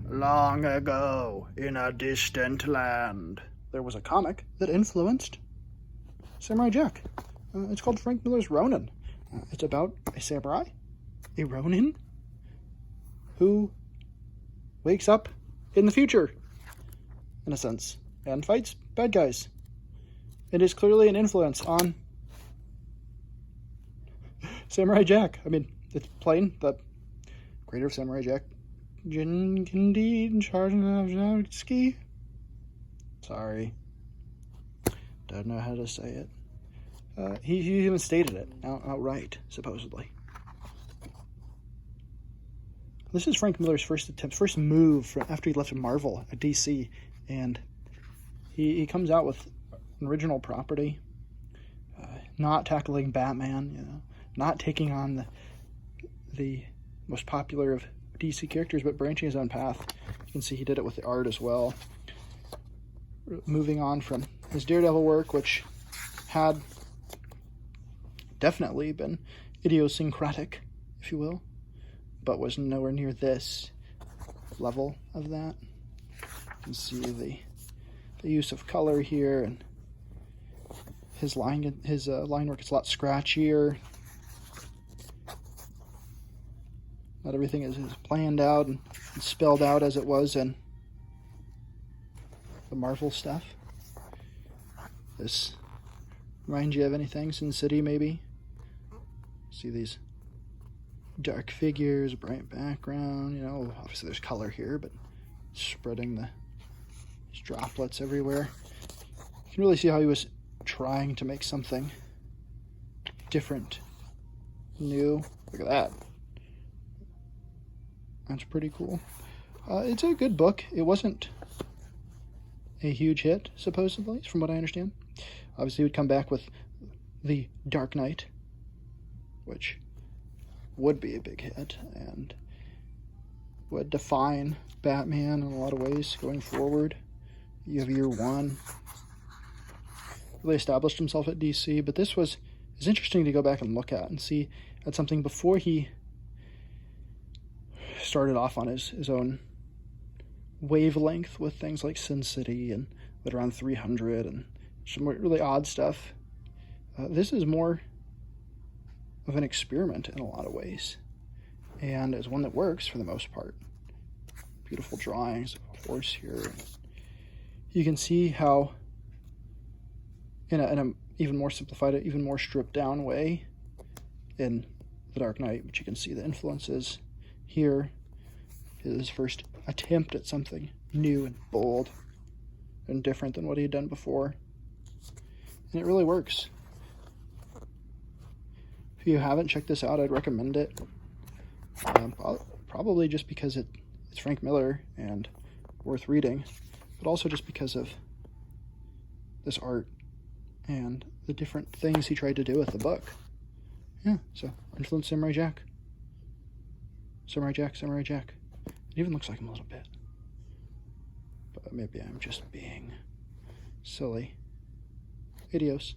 Long ago, in a distant land, there was a comic that influenced Samurai Jack. It's called Frank Miller's Ronin. It's about a samurai, a Ronin, who wakes up in the future, in a sense, and fights bad guys. It is clearly an influence on Samurai Jack. I mean, it's plain that creator of Samurai Jack, Jin Kindi Charnowski. Sorry, don't know how to say it. He even stated it outright, supposedly. This is Frank Miller's first move after he left Marvel at DC, and he comes out with an original property, not tackling Batman, not taking on the most popular of DC characters, but branching his own path. You can see he did it with the art as well. Moving on from his Daredevil work, which had definitely been idiosyncratic, if you will, but was nowhere near this level of that. You can see the use of color here, and his line work is a lot scratchier. Not everything is planned out and spelled out as it was in the Marvel stuff. This reminds you of anything? Sin City, maybe? See these dark figures, bright background, obviously there's color here, but spreading these droplets everywhere. You can really see how he was trying to make something different, new. Look at that. That's pretty cool. It's a good book. It wasn't a huge hit, supposedly, from what I understand. Obviously, he would come back with The Dark Knight, which would be a big hit and would define Batman in a lot of ways going forward. You have Year One. Really established himself at DC, but this is interesting to go back and look at and see at something before he started off on his own wavelength with things like Sin City and around 300 and some really odd stuff. This is more of an experiment in a lot of ways, and is one that works for the most part. Beautiful drawings of a horse here. You can see how in a even more simplified, even more stripped down way in The Dark Knight, but you can see the influences here. His first attempt at something new and bold and different than what he had done before. And it really works. If you haven't checked this out, I'd recommend it. Probably just because it's Frank Miller and worth reading, but also just because of this art and the different things he tried to do with the book. Yeah, so influence Samurai Jack. Samurai Jack, Samurai Jack. It even looks like him a little bit. But maybe I'm just being silly. Adios.